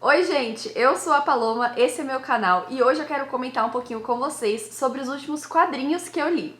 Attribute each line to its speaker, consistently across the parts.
Speaker 1: Oi gente, eu sou a Paloma, esse é meu canal e hoje eu quero comentar um pouquinho com vocês sobre os últimos quadrinhos que eu li.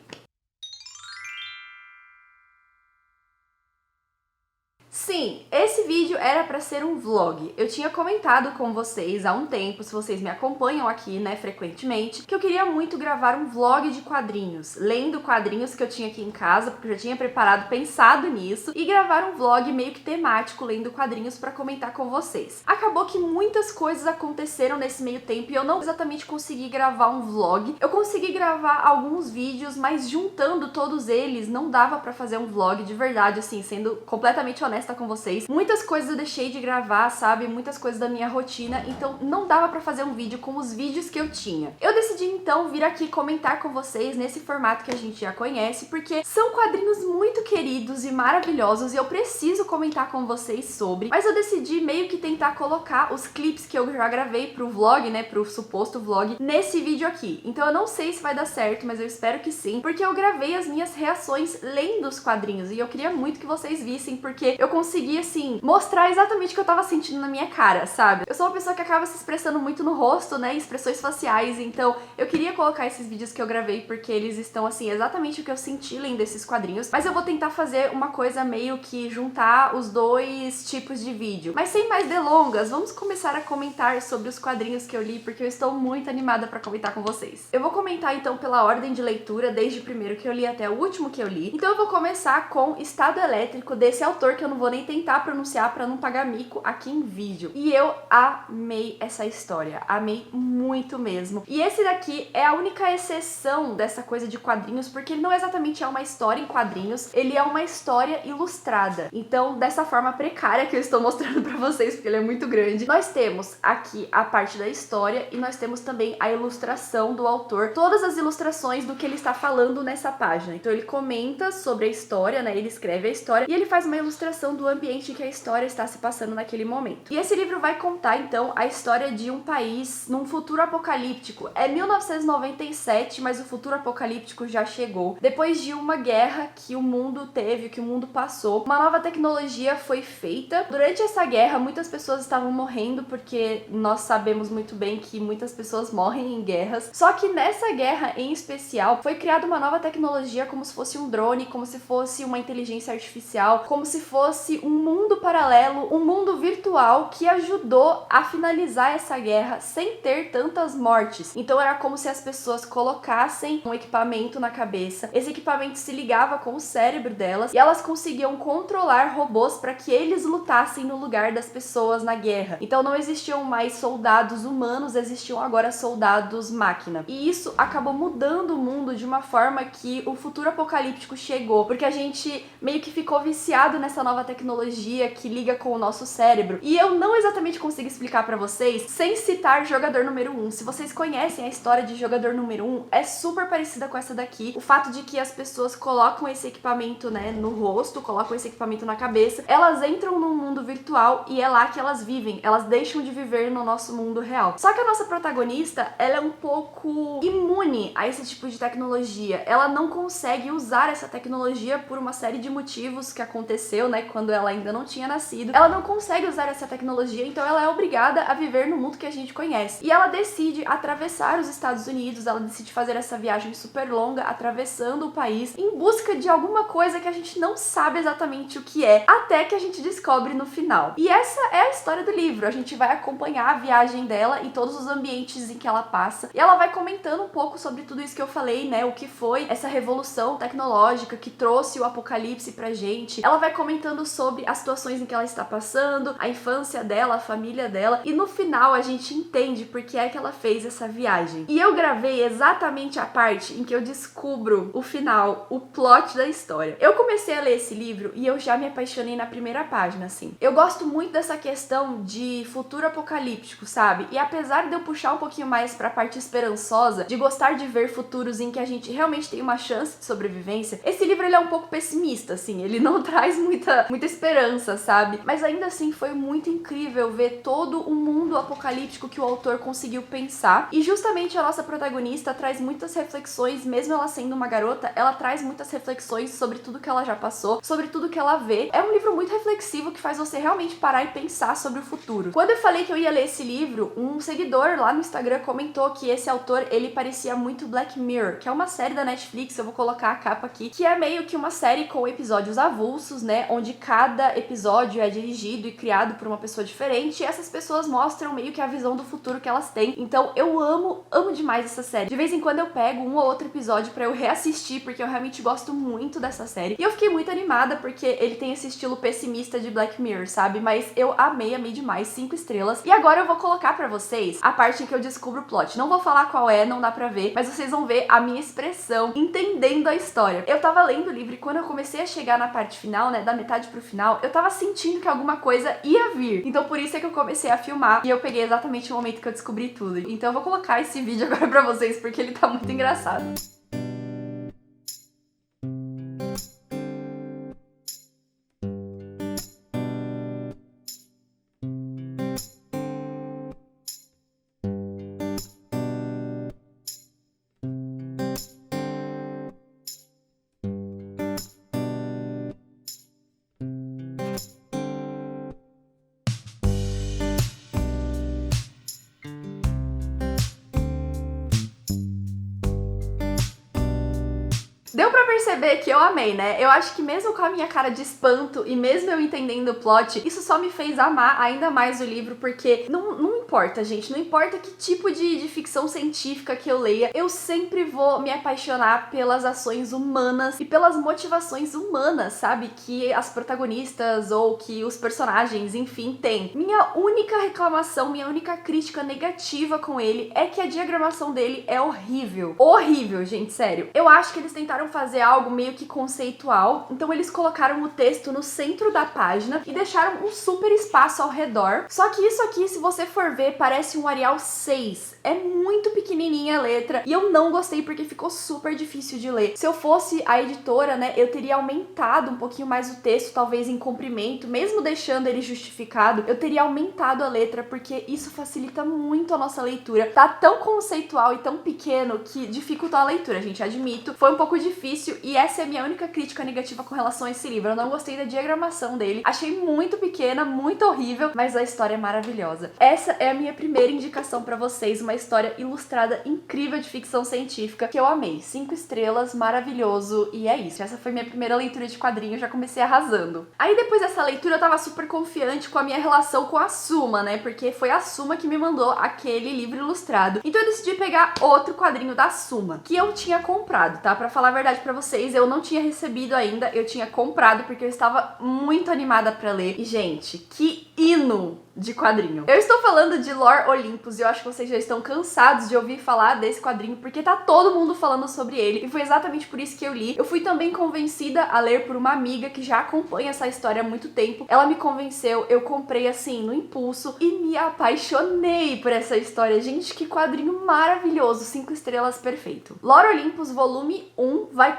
Speaker 1: Sim, esse vídeo era pra ser um vlog. Eu tinha comentado com vocês há um tempo, se vocês me acompanham aqui, né, frequentemente, que eu queria muito gravar um vlog de quadrinhos, lendo quadrinhos que eu tinha aqui em casa, porque eu já tinha preparado, pensado nisso, e gravar um vlog meio que temático, lendo quadrinhos pra comentar com vocês. Acabou que muitas coisas aconteceram nesse meio tempo e eu não exatamente consegui gravar um vlog. Eu consegui gravar alguns vídeos, mas juntando todos eles, não dava pra fazer um vlog de verdade, assim, sendo completamente honesta com vocês. Muitas coisas eu deixei de gravar, sabe? Muitas coisas da minha rotina, então não dava pra fazer um vídeo com os vídeos que eu tinha. Eu decidi então vir aqui comentar com vocês nesse formato que a gente já conhece, porque são quadrinhos muito queridos e maravilhosos e eu preciso comentar com vocês sobre, mas eu decidi meio que tentar colocar os clipes que eu já gravei pro vlog, né, pro suposto vlog, nesse vídeo aqui. Então eu não sei se vai dar certo, mas eu espero que sim, porque eu gravei as minhas reações lendo os quadrinhos e eu queria muito que vocês vissem, porque eu consegui, assim, mostrar exatamente o que eu tava sentindo na minha cara, sabe? Eu sou uma pessoa que acaba se expressando muito no rosto, né, expressões faciais, então eu queria colocar esses vídeos que eu gravei porque eles estão, assim, exatamente o que eu senti lendo esses quadrinhos, mas eu vou tentar fazer uma coisa meio que juntar os dois tipos de vídeo. Mas sem mais delongas, vamos começar a comentar sobre os quadrinhos que eu li, porque eu estou muito animada pra comentar com vocês. Eu vou comentar, então, pela ordem de leitura, desde o primeiro que eu li até o último que eu li. Então eu vou começar com Estado Elétrico, desse autor que eu não vou nem tentar pronunciar pra não pagar mico aqui em vídeo. E eu amei essa história, amei muito mesmo. E esse daqui é a única exceção dessa coisa de quadrinhos, porque ele não exatamente é uma história em quadrinhos, ele é uma história ilustrada. Então, dessa forma precária que eu estou mostrando pra vocês, porque ele é muito grande, nós temos aqui a parte da história e nós temos também a ilustração do autor, todas as ilustrações do que ele está falando nessa página. Então ele comenta sobre a história, né, ele escreve a história e ele faz uma ilustração do ambiente em que a história está se passando naquele momento. E esse livro vai contar, então, a história de um país num futuro apocalíptico. É 1997, mas o futuro apocalíptico já chegou. Depois de uma guerra que o mundo teve, que o mundo passou, uma nova tecnologia foi feita. Durante essa guerra, muitas pessoas estavam morrendo, porque nós sabemos muito bem que muitas pessoas morrem em guerras. Só que nessa guerra, em especial, foi criada uma nova tecnologia, como se fosse um drone, como se fosse uma inteligência artificial, como se fosse um mundo paralelo, um mundo virtual que ajudou a finalizar essa guerra sem ter tantas mortes. Então era como se as pessoas colocassem um equipamento na cabeça, esse equipamento se ligava com o cérebro delas e elas conseguiam controlar robôs para que eles lutassem no lugar das pessoas na guerra. Então não existiam mais soldados humanos, existiam agora soldados máquina. E isso acabou mudando o mundo de uma forma que o futuro apocalíptico chegou, porque a gente meio que ficou viciado nessa nova tecnologia que liga com o nosso cérebro. E eu não exatamente consigo explicar pra vocês sem citar Jogador Número 1. Se vocês conhecem a história de Jogador Número 1, é super parecida com essa daqui. O fato de que as pessoas colocam esse equipamento, né, no rosto, colocam esse equipamento na cabeça, elas entram num mundo virtual e é lá que elas vivem. Elas deixam de viver no nosso mundo real. Só que a nossa protagonista, ela é um pouco imune a esse tipo de tecnologia. Ela não consegue usar essa tecnologia por uma série de motivos que aconteceu, né, quando ela ainda não tinha nascido. Ela não consegue usar essa tecnologia, então ela é obrigada a viver no mundo que a gente conhece. E ela decide atravessar os Estados Unidos, ela decide fazer essa viagem super longa, atravessando o país, em busca de alguma coisa que a gente não sabe exatamente o que é, até que a gente descobre no final. E essa é a história do livro. A gente vai acompanhar a viagem dela e todos os ambientes em que ela passa. E ela vai comentando um pouco sobre tudo isso que eu falei, né, o que foi essa revolução tecnológica que trouxe o apocalipse pra gente. Ela vai comentando sobre as situações em que ela está passando, a infância dela, a família dela, e no final a gente entende por que é que ela fez essa viagem. E eu gravei exatamente a parte em que eu descubro o final, o plot da história. Eu comecei a ler esse livro e eu já me apaixonei na primeira página, assim. Eu gosto muito dessa questão de futuro apocalíptico, sabe? E apesar de eu puxar um pouquinho mais pra parte esperançosa, de gostar de ver futuros em que a gente realmente tem uma chance de sobrevivência, esse livro ele é um pouco pessimista, assim, ele não traz muita esperança esperança, sabe? Mas ainda assim foi muito incrível ver todo o mundo apocalíptico que o autor conseguiu pensar. E justamente a nossa protagonista traz muitas reflexões, mesmo ela sendo uma garota, ela traz muitas reflexões sobre tudo que ela já passou, sobre tudo que ela vê. É um livro muito reflexivo que faz você realmente parar e pensar sobre o futuro. Quando eu falei que eu ia ler esse livro, um seguidor lá no Instagram comentou que esse autor, ele parecia muito Black Mirror, que é uma série da Netflix, eu vou colocar a capa aqui, que é meio que uma série com episódios avulsos, né, onde cada episódio é dirigido e criado por uma pessoa diferente, e essas pessoas mostram meio que a visão do futuro que elas têm. Então eu amo demais essa série. De vez em quando eu pego um ou outro episódio pra eu reassistir, porque eu realmente gosto muito dessa série. E eu fiquei muito animada, porque ele tem esse estilo pessimista de Black Mirror, sabe? Mas eu amei demais, 5 estrelas. E agora eu vou colocar pra vocês a parte em que eu descubro o plot. Não vou falar qual é, não dá pra ver, mas vocês vão ver a minha expressão entendendo a história. Eu tava lendo o livro e quando eu comecei a chegar na parte final, né, da metade pro final, eu tava sentindo que alguma coisa ia vir. Então por isso é que eu comecei a filmar e eu peguei exatamente o momento que eu descobri tudo. Então eu vou colocar esse vídeo agora pra vocês porque ele tá muito engraçado. Deu pra perceber que eu amei, né? Eu acho que mesmo com a minha cara de espanto e mesmo eu entendendo o plot, isso só me fez amar ainda mais o livro, porque não importa, gente, não importa que tipo de ficção científica que eu leia, eu sempre vou me apaixonar pelas ações humanas e pelas motivações humanas, sabe? Que as protagonistas ou que os personagens, enfim, têm. Minha única reclamação, minha única crítica negativa com ele é que a diagramação dele é horrível. Horrível, gente, sério. Eu acho que eles tentaram fazer algo meio que conceitual, então eles colocaram o texto no centro da página e deixaram um super espaço ao redor. Só que isso aqui, se você for ver, parece um Arial 6. É muito pequenininha a letra e eu não gostei porque ficou super difícil de ler. Se eu fosse a editora, né, eu teria aumentado um pouquinho mais o texto, talvez em comprimento, mesmo deixando ele justificado, eu teria aumentado a letra porque isso facilita muito a nossa leitura. Tá tão conceitual e tão pequeno que dificultou a leitura, gente, admito. Foi um pouco difícil e essa é a minha única crítica negativa com relação a esse livro. Eu não gostei da diagramação dele, achei muito pequena, muito horrível, mas a história é maravilhosa. Essa é a minha primeira indicação pra vocês, uma história ilustrada incrível de ficção científica que eu amei. 5 estrelas, maravilhoso, e é isso. Essa foi minha primeira leitura de quadrinho, já comecei arrasando. Aí depois dessa leitura eu tava super confiante com a minha relação com a Suma, né, porque foi a Suma que me mandou aquele livro ilustrado. Então eu decidi pegar outro quadrinho da Suma, que eu tinha comprado, tá? Pra falar a verdade pra vocês, eu não tinha recebido ainda, eu tinha comprado porque eu estava muito animada pra ler. E, gente, que hino de quadrinho. Eu estou falando de Lore Olympus e eu acho que vocês já estão cansados de ouvir falar desse quadrinho porque tá todo mundo falando sobre ele e foi exatamente por isso que eu li. Eu fui também convencida a ler por uma amiga que já acompanha essa história há muito tempo. Ela me convenceu, eu comprei assim no impulso e me apaixonei por essa história. Gente, que quadrinho maravilhoso, 5 estrelas, perfeito. Lore Olympus volume 1 vai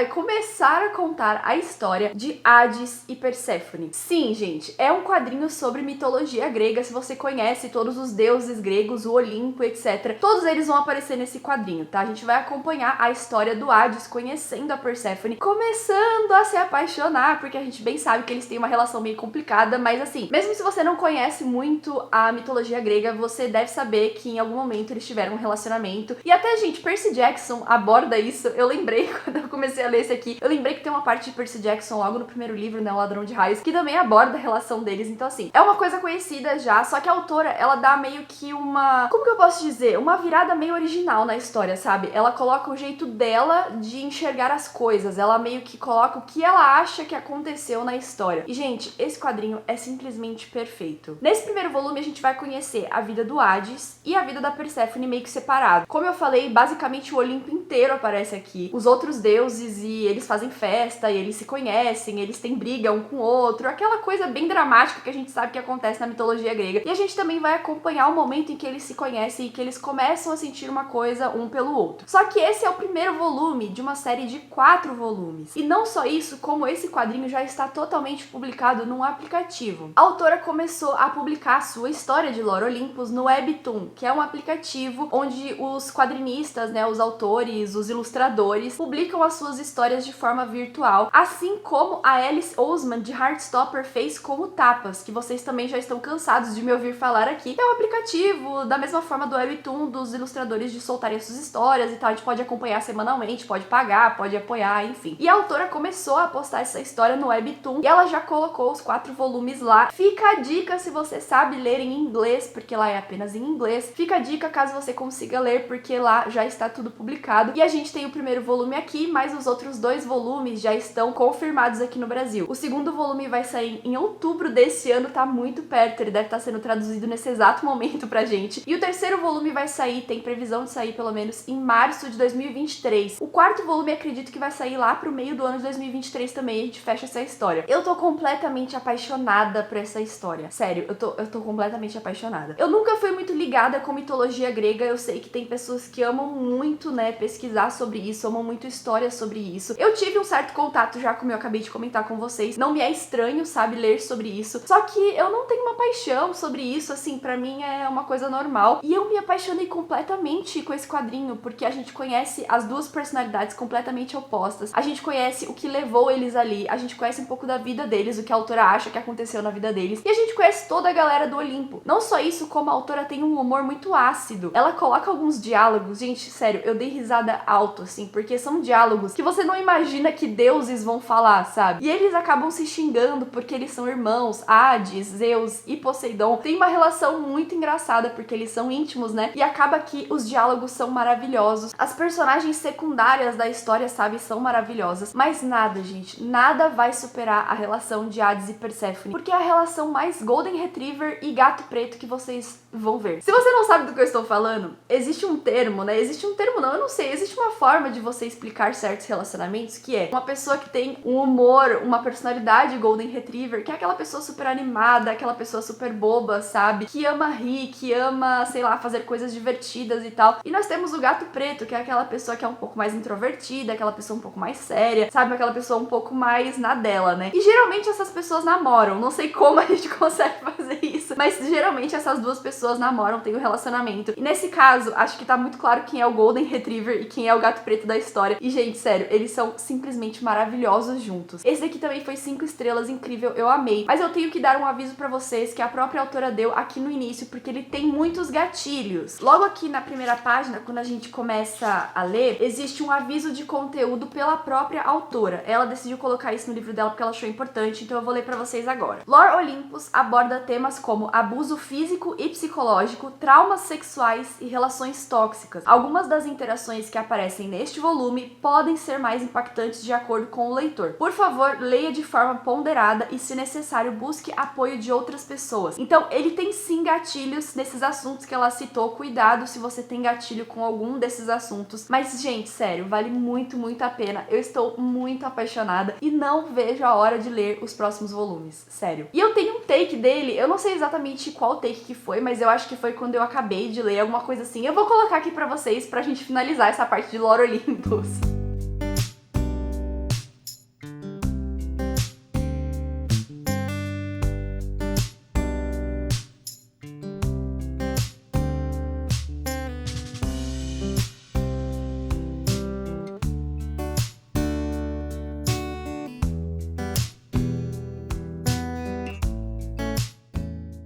Speaker 1: começar a contar a história de Hades e Perséfone. Sim, gente, é um quadrinho sobre mitologia grega. Se você conhece todos os deuses gregos, o Olimpo, etc., todos eles vão aparecer nesse quadrinho, tá? A gente vai acompanhar a história do Hades conhecendo a Perséfone, começando a se apaixonar, porque a gente bem sabe que eles têm uma relação meio complicada, mas assim, mesmo se você não conhece muito a mitologia grega, você deve saber que em algum momento eles tiveram um relacionamento. E até, gente, Percy Jackson aborda isso. Eu lembrei, quando eu comecei a ler esse aqui, eu lembrei que tem uma parte de Percy Jackson logo no primeiro livro, né, O Ladrão de Raios, que também aborda a relação deles. Então assim, é uma coisa conhecida já, só que a autora, ela dá meio que uma... como que eu posso dizer? Uma virada meio original na história, sabe? Ela coloca o jeito dela de enxergar as coisas, ela meio que coloca o que ela acha que aconteceu na história. E, gente, esse quadrinho é simplesmente perfeito. Nesse primeiro volume, a gente vai conhecer a vida do Hades e a vida da Perséfone meio que separado. Como eu falei, basicamente o Olimpo inteiro aparece aqui. Os outros deuses, e eles fazem festa, e eles se conhecem, eles têm briga um com o outro, aquela coisa bem dramática que a gente sabe que acontece na mitologia grega. E a gente também vai acompanhar o momento em que eles se conhecem e que eles começam a sentir uma coisa um pelo outro. Só que esse é o primeiro volume de uma série de 4 volumes. E não só isso, como esse quadrinho já está totalmente publicado num aplicativo. A autora começou a publicar a sua história de Lore Olympus no Webtoon, que é um aplicativo onde os quadrinistas, né, os autores, os ilustradores, publicam as suas histórias de forma virtual, assim como a Alice Oseman de Heartstopper fez com o Tapas, que vocês também já estão cansados de me ouvir falar aqui. É um aplicativo, da mesma forma do Webtoon, dos ilustradores de soltarem suas histórias e tal, a gente pode acompanhar semanalmente, pode pagar, pode apoiar, enfim. E a autora começou a postar essa história no Webtoon e ela já colocou os 4 volumes lá. Fica a dica se você sabe ler em inglês, porque lá é apenas em inglês. Fica a dica caso você consiga ler, porque lá já está tudo publicado. E a gente tem o primeiro volume aqui, mas os outros 2 volumes já estão confirmados aqui no Brasil. O segundo volume vai sair em outubro desse ano, tá muito perto, ele deve estar sendo traduzido nesse exato momento pra gente. E o terceiro volume vai sair, tem previsão de sair pelo menos em março de 2023. O quarto volume acredito que vai sair lá pro meio do ano de 2023 também, a gente fecha essa história. Eu tô completamente apaixonada por essa história. Sério, eu tô completamente apaixonada. Eu nunca fui muito ligada com mitologia grega, eu sei que tem pessoas que amam muito, né, pesquisar sobre isso, amam muito história sobre isso. Eu tive um certo contato já, como eu acabei de comentar com vocês, não me é estranho, sabe, ler sobre isso, só que eu não tenho uma paixão sobre isso, assim, pra mim é uma coisa normal, e eu me apaixonei completamente com esse quadrinho, porque a gente conhece as duas personalidades completamente opostas, a gente conhece o que levou eles ali, a gente conhece um pouco da vida deles, o que a autora acha que aconteceu na vida deles, e a gente conhece toda a galera do Olimpo. Não só isso, como a autora tem um humor muito ácido, ela coloca alguns diálogos, gente, sério, eu dei risada alto, assim, porque são diálogos que você não imagina que deuses vão falar, sabe? E eles acabam se xingando porque eles são irmãos, Hades, Zeus e Poseidon. Tem uma relação muito engraçada porque eles são íntimos, né? E acaba que os diálogos são maravilhosos. As personagens secundárias da história, sabe, são maravilhosas. Mas nada, gente, nada vai superar a relação de Hades e Perséfone, porque é a relação mais Golden Retriever e gato preto que vocês vão ver. Se você não sabe do que eu estou falando, existe um termo, né? Existe um termo não, eu não sei, existe uma forma de você explicar certos relacionamentos que é uma pessoa que tem um humor, uma personalidade Golden Retriever, que é aquela pessoa super animada, aquela pessoa super boba, sabe? Que ama rir, que ama, sei lá, fazer coisas divertidas e tal. E nós temos o gato preto, que é aquela pessoa que é um pouco mais introvertida, aquela pessoa um pouco mais séria, sabe? Aquela pessoa um pouco mais na dela, né? E geralmente essas pessoas namoram, não sei como a gente consegue fazer isso, mas geralmente essas duas pessoas namoram, têm um relacionamento. E nesse caso, acho que tá muito claro quem é o Golden Retriever e quem é o gato preto da história. E, gente, sério, eles são simplesmente maravilhosos juntos. Esse daqui também foi 5 estrelas, incrível, eu amei. Mas eu tenho que dar um aviso pra vocês que a própria autora deu aqui no início, porque ele tem muitos gatilhos. Logo aqui na primeira página, quando a gente começa a ler, existe um aviso de conteúdo pela própria autora. Ela decidiu colocar isso no livro dela porque ela achou importante, então eu vou ler pra vocês agora. Lore Olympus aborda temas como abuso físico e psicológico, traumas sexuais e relações tóxicas. Algumas das interações que aparecem neste volume podem ser mais impactantes de acordo com o leitor. Por favor, leia de forma ponderada e, se necessário, busque apoio de outras pessoas. Então, ele tem sim gatilhos nesses assuntos que ela citou. Cuidado se você tem gatilho com algum desses assuntos. Mas, gente, sério, vale muito, muito a pena. Eu estou muito apaixonada e não vejo a hora de ler os próximos volumes. Sério. E eu tenho um take dele, eu não sei exatamente qual take que foi, mas eu acho que foi quando eu acabei de ler, alguma coisa assim. Eu vou colocar aqui pra vocês, pra gente finalizar essa parte de Lore Olympus.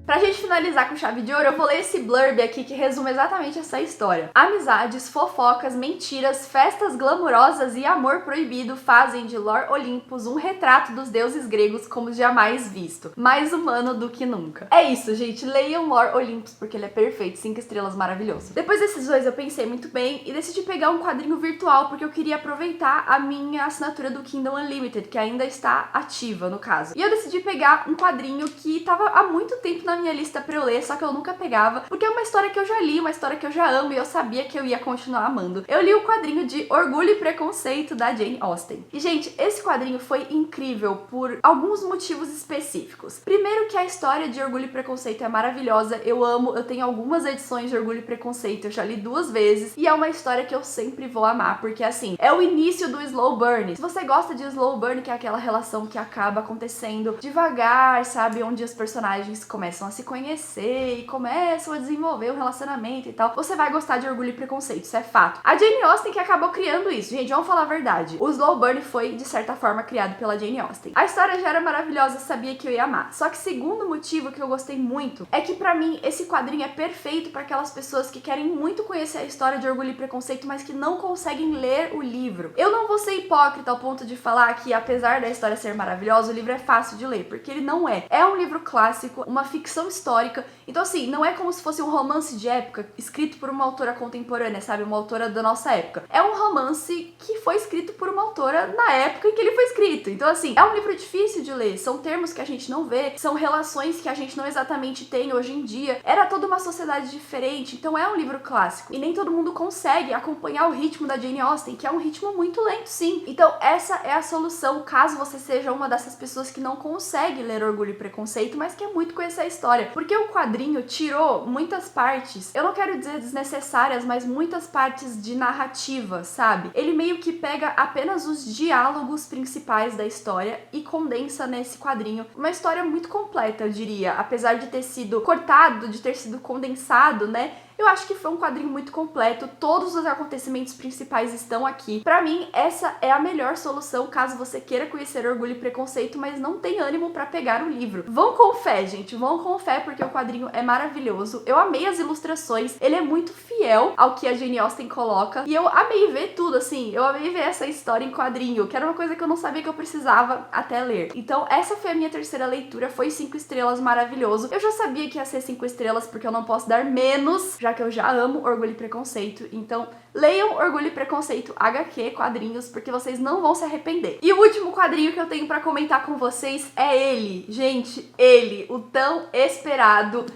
Speaker 1: Pra gente finalizar com chave de ouro, eu vou ler esse blurb aqui que resume exatamente essa história. Amizades, fofocas, mentiras, festas glamurosas e amor proibido fazem de Lore Olympus um retrato dos deuses gregos como jamais visto. Mais humano do que nunca. É isso, gente. Leiam Lore Olympus porque ele é perfeito. 5 estrelas, maravilhoso. Depois desses dois eu pensei muito bem e decidi pegar um quadrinho virtual porque eu queria aproveitar a minha assinatura do Kindle Unlimited, que ainda está ativa, no caso. E eu decidi pegar um quadrinho que tava há muito tempo na minha minha lista pra eu ler, só que eu nunca pegava, porque é uma história que eu já li, uma história que eu já amo e eu sabia que eu ia continuar amando. Eu li o quadrinho de Orgulho e Preconceito da Jane Austen. E, gente, esse quadrinho foi incrível por alguns motivos específicos. Primeiro que a história de Orgulho e Preconceito é maravilhosa, eu amo, eu tenho algumas edições de Orgulho e Preconceito, eu já li 2 vezes, e é uma história que eu sempre vou amar, porque assim, é o início do slow burn. Se você gosta de slow burn, que é aquela relação que acaba acontecendo devagar, sabe, onde os personagens começam a se conhecer e começam a desenvolver um relacionamento e tal, você vai gostar de Orgulho e Preconceito, isso é fato. A Jane Austen que acabou criando isso. Gente, vamos falar a verdade. O slow burn foi, de certa forma, criado pela Jane Austen. A história já era maravilhosa, sabia que eu ia amar. Só que segundo motivo que eu gostei muito é que pra mim esse quadrinho é perfeito pra aquelas pessoas que querem muito conhecer a história de Orgulho e Preconceito, mas que não conseguem ler o livro. Eu não vou ser hipócrita ao ponto de falar que, apesar da história ser maravilhosa, o livro é fácil de ler, porque ele não é. É um livro clássico, uma ficção histórica. Então, assim, não é como se fosse um romance de época escrito por uma autora contemporânea, sabe? Uma autora da nossa época. É um romance que foi escrito por uma autora na época em que ele foi escrito. Então, assim, é um livro difícil de ler. São termos que a gente não vê, são relações que a gente não exatamente tem hoje em dia. Era toda uma sociedade diferente, então é um livro clássico. E nem todo mundo consegue acompanhar o ritmo da Jane Austen, que é um ritmo muito lento, sim. Então, essa é a solução, caso você seja uma dessas pessoas que não consegue ler Orgulho e Preconceito, mas quer muito conhecer a história. Porque o quadrinho tirou muitas partes, eu não quero dizer desnecessárias, mas muitas partes de narrativa, sabe? Ele meio que pega apenas os diálogos principais da história e condensa nesse quadrinho uma história muito completa, eu diria. Apesar de ter sido cortado, de ter sido condensado, né? Eu acho que foi um quadrinho muito completo, todos os acontecimentos principais estão aqui. Pra mim, essa é a melhor solução caso você queira conhecer Orgulho e Preconceito, mas não tem ânimo pra pegar o livro. Vão com fé, gente, vão com fé, porque o quadrinho é maravilhoso. Eu amei as ilustrações, ele é muito fiel ao que a Jane Austen coloca, e eu amei ver tudo, assim, eu amei ver essa história em quadrinho, que era uma coisa que eu não sabia que eu precisava até ler. Então, essa foi a minha terceira leitura, foi 5 estrelas, maravilhoso. Eu já sabia que ia ser 5 estrelas, porque eu não posso dar menos, já que eu já amo Orgulho e Preconceito, então leiam Orgulho e Preconceito HQ, quadrinhos, porque vocês não vão se arrepender. E o último quadrinho que eu tenho pra comentar com vocês é ele, gente, ele, o tão esperado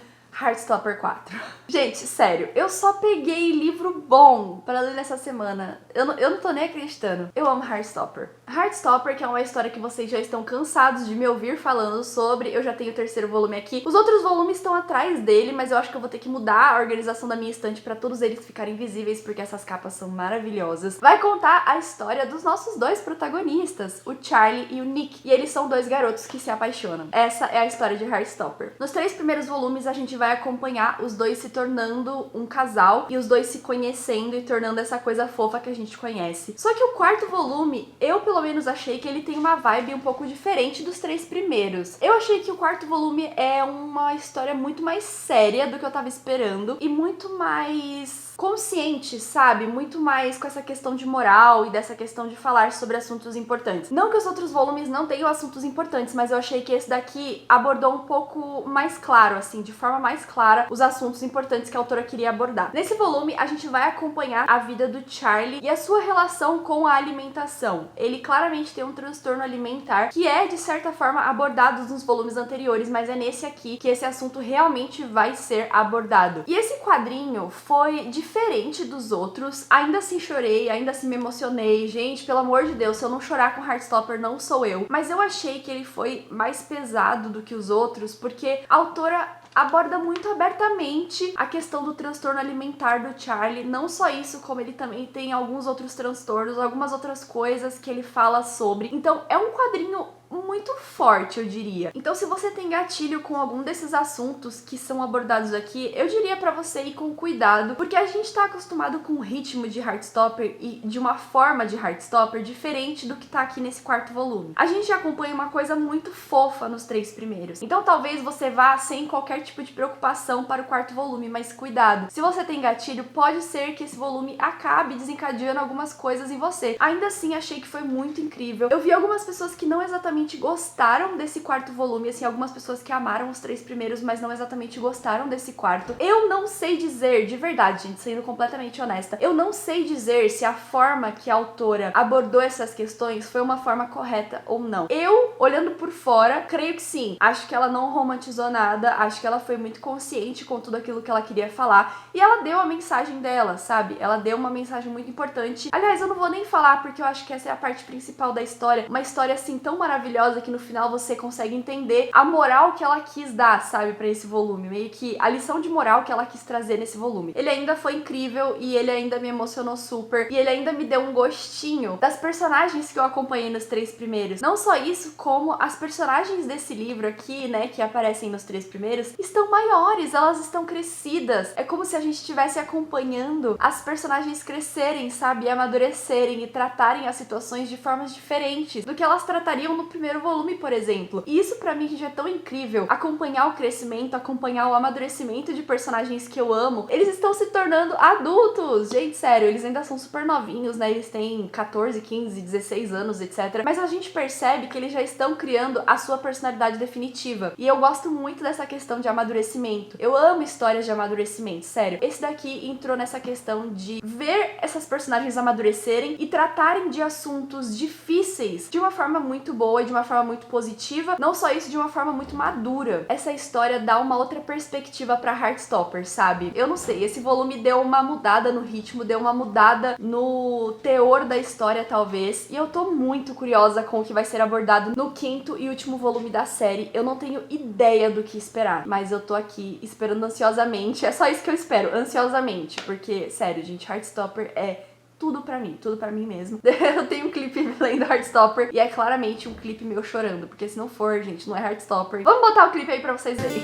Speaker 1: Heartstopper 4. Gente, sério, eu só peguei livro bom pra ler nessa semana. Eu não tô nem acreditando. Eu amo Heartstopper. Heartstopper, que é uma história que vocês já estão cansados de me ouvir falando sobre. Eu já tenho o 3º volume aqui. Os outros volumes estão atrás dele, mas eu acho que eu vou ter que mudar a organização da minha estante pra todos eles ficarem visíveis, porque essas capas são maravilhosas. Vai contar a história dos nossos 2 protagonistas, o Charlie e o Nick. E eles são 2 garotos que se apaixonam. Essa é a história de Heartstopper. Nos 3 primeiros volumes, a gente vai acompanhar os 2 se tornando um casal e os 2 se conhecendo e tornando essa coisa fofa que a gente conhece. Só que o 4º volume, eu pelo menos achei que ele tem uma vibe um pouco diferente dos 3 primeiros. Eu achei que o 4º volume é uma história muito mais séria do que eu tava esperando e muito mais consciente, sabe? Muito mais com essa questão de moral e dessa questão de falar sobre assuntos importantes. Não que os outros volumes não tenham assuntos importantes, mas eu achei que esse daqui abordou um pouco mais claro, assim, de forma mais clara, os assuntos importantes que a autora queria abordar. Nesse volume, a gente vai acompanhar a vida do Charlie e a sua relação com a alimentação. Ele claramente tem um transtorno alimentar que é, de certa forma, abordado nos volumes anteriores, mas é nesse aqui que esse assunto realmente vai ser abordado. E esse quadrinho foi diferente dos outros, ainda assim chorei, ainda assim me emocionei. Gente, pelo amor de Deus, se eu não chorar com Heartstopper, não sou eu. Mas eu achei que ele foi mais pesado do que os outros, porque a autora aborda muito abertamente a questão do transtorno alimentar do Charlie. Não só isso, como ele também tem alguns outros transtornos, algumas outras coisas que ele fala sobre. Então, é um quadrinho muito forte, eu diria. Então, se você tem gatilho com algum desses assuntos que são abordados aqui, eu diria pra você ir com cuidado, porque a gente tá acostumado com o ritmo de Heartstopper e de uma forma de Heartstopper diferente do que tá aqui nesse 4º volume. A gente acompanha uma coisa muito fofa nos 3 primeiros. Então, talvez você vá sem qualquer tipo de preocupação para o 4º volume, mas cuidado. Se você tem gatilho, pode ser que esse volume acabe desencadeando algumas coisas em você. Ainda assim, achei que foi muito incrível. Eu vi algumas pessoas que não exatamente exatamente gostaram desse quarto volume, assim, algumas pessoas que amaram os 3 primeiros, mas não exatamente gostaram desse quarto. Eu não sei dizer, de verdade, gente, sendo completamente honesta, eu não sei dizer se a forma que a autora abordou essas questões foi uma forma correta ou não. Eu, olhando por fora, creio que sim. Acho que ela não romantizou nada, acho que ela foi muito consciente com tudo aquilo que ela queria falar, e ela deu a mensagem dela, sabe? Ela deu uma mensagem muito importante. Aliás, eu não vou nem falar, porque eu acho que essa é a parte principal da história, uma história assim tão maravilhosa que no final você consegue entender a moral que ela quis dar, sabe, pra esse volume, meio que a lição de moral que ela quis trazer nesse volume. Ele ainda foi incrível e ele ainda me emocionou super, e ele ainda me deu um gostinho das personagens que eu acompanhei nos 3 primeiros. Não só isso, como as personagens desse livro aqui, né, que aparecem nos 3 primeiros, estão maiores, elas estão crescidas. É como se a gente estivesse acompanhando as personagens crescerem, sabe, e amadurecerem e tratarem as situações de formas diferentes do que elas tratariam no primeiro volume, por exemplo. E isso pra mim já é tão incrível, acompanhar o crescimento, acompanhar o amadurecimento de personagens que eu amo. Eles estão se tornando adultos, gente, sério, eles ainda são super novinhos, né, eles têm 14, 15, 16 anos, etc. Mas a gente percebe que eles já estão criando a sua personalidade definitiva. E eu gosto muito dessa questão de amadurecimento. Eu amo histórias de amadurecimento, sério. Esse daqui entrou nessa questão de ver essas personagens amadurecerem e tratarem de assuntos difíceis de uma forma muito boa, de uma forma muito positiva. Não só isso, de uma forma muito madura. Essa história dá uma outra perspectiva pra Heartstopper, sabe? Eu não sei, esse volume deu uma mudada no ritmo, deu uma mudada no teor da história, talvez. E eu tô muito curiosa com o que vai ser abordado no 5º e último volume da série. Eu não tenho ideia do que esperar, mas eu tô aqui esperando ansiosamente. É só isso que eu espero, ansiosamente, porque, sério, gente, Heartstopper é tudo pra mim mesmo. Eu tenho um clipe lendo Heartstopper e é claramente um clipe meu chorando, porque se não for, gente, não é Heartstopper. Vamos botar o clipe aí pra vocês verem.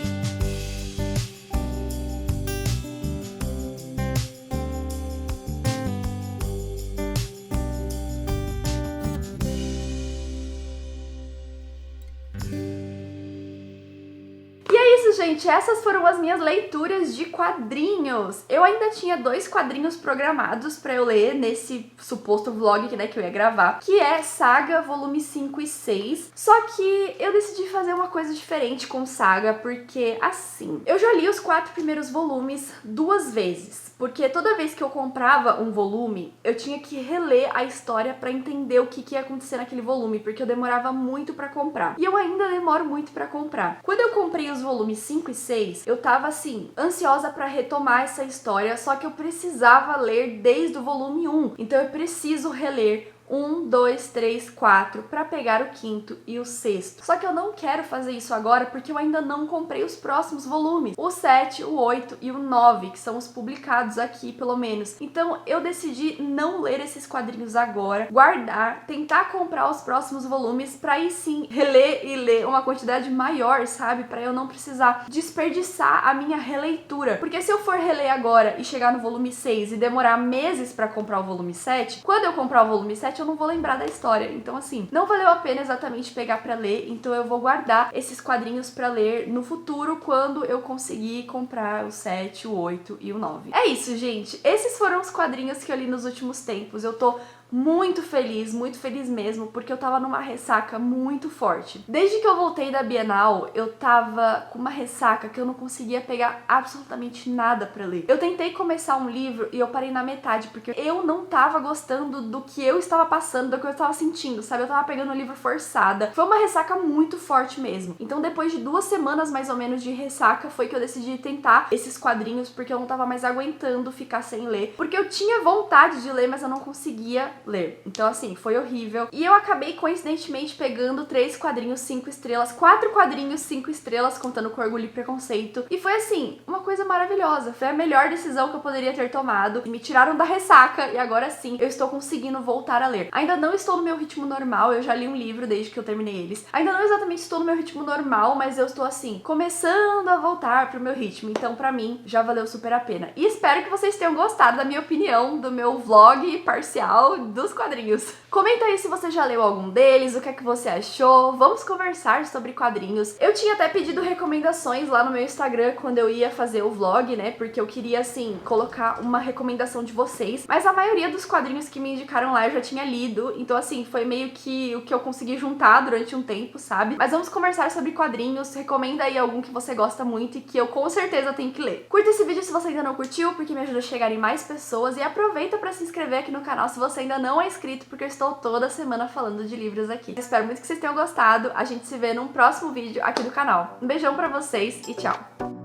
Speaker 1: Gente, essas foram as minhas leituras de quadrinhos. Eu ainda tinha 2 quadrinhos programados pra eu ler nesse suposto vlog, né, que eu ia gravar, que é Saga volume 5 e 6. Só que eu decidi fazer uma coisa diferente com Saga, porque assim, eu já li os 4 primeiros volumes 2 vezes. Porque toda vez que eu comprava um volume, eu tinha que reler a história pra entender o que ia acontecer naquele volume, porque eu demorava muito pra comprar. E eu ainda demoro muito pra comprar. Quando eu comprei os volumes 5 e 6, eu tava assim, ansiosa pra retomar essa história, só que eu precisava ler desde o volume 1. Então eu preciso reler 1, 2, 3, 4 pra pegar o 5º e o 6º. Só que eu não quero fazer isso agora porque eu ainda não comprei os próximos volumes. O 7, o 8 e o 9, que são os publicados aqui, pelo menos. Então eu decidi não ler esses quadrinhos agora, guardar, tentar comprar os próximos volumes pra aí sim reler e ler uma quantidade maior, sabe? Pra eu não precisar desperdiçar a minha releitura. Porque se eu for reler agora e chegar no volume 6 e demorar meses pra comprar o volume 7, quando eu comprar o volume 7 eu não vou lembrar da história. Então assim, não valeu a pena exatamente pegar pra ler, então eu vou guardar esses quadrinhos pra ler no futuro, quando eu conseguir comprar o 7, o 8 e o 9. É isso, gente. Esses foram os quadrinhos que eu li nos últimos tempos. Eu tô muito feliz mesmo, porque eu tava numa ressaca muito forte. Desde que eu voltei da Bienal, eu tava com uma ressaca que eu não conseguia pegar absolutamente nada pra ler. Eu tentei começar um livro e eu parei na metade, porque eu não tava gostando do que eu estava passando, do que eu estava sentindo, sabe? Eu tava pegando o livro forçada. Foi uma ressaca muito forte mesmo. Então depois de 2 semanas mais ou menos de ressaca, foi que eu decidi tentar esses quadrinhos, porque eu não tava mais aguentando ficar sem ler. Porque eu tinha vontade de ler, mas eu não conseguia ler. Então assim, foi horrível. E eu acabei coincidentemente pegando 3 quadrinhos 5 estrelas, 4 quadrinhos 5 estrelas, contando com Orgulho e Preconceito. E foi assim, uma coisa maravilhosa. Foi a melhor decisão que eu poderia ter tomado. Me tiraram da ressaca e agora sim eu estou conseguindo voltar a ler. Ainda não estou no meu ritmo normal, eu já li um livro desde que eu terminei eles. Ainda não exatamente estou no meu ritmo normal, mas eu estou assim, começando a voltar pro meu ritmo. Então pra mim já valeu super a pena. E espero que vocês tenham gostado da minha opinião, do meu vlog parcial dos quadrinhos. Comenta aí se você já leu algum deles, o que é que você achou, vamos conversar sobre quadrinhos. Eu tinha até pedido recomendações lá no meu Instagram quando eu ia fazer o vlog, né, porque eu queria, assim, colocar uma recomendação de vocês, mas a maioria dos quadrinhos que me indicaram lá eu já tinha lido, então assim, foi meio que o que eu consegui juntar durante um tempo, sabe? Mas vamos conversar sobre quadrinhos, recomenda aí algum que você gosta muito e que eu com certeza tenho que ler. Curta esse vídeo se você ainda não curtiu, porque me ajuda a chegar em mais pessoas, e aproveita pra se inscrever aqui no canal se você ainda não é inscrito, porque eu estou toda semana falando de livros aqui. Espero muito que vocês tenham gostado, a gente se vê num próximo vídeo aqui do canal. Um beijão pra vocês e tchau!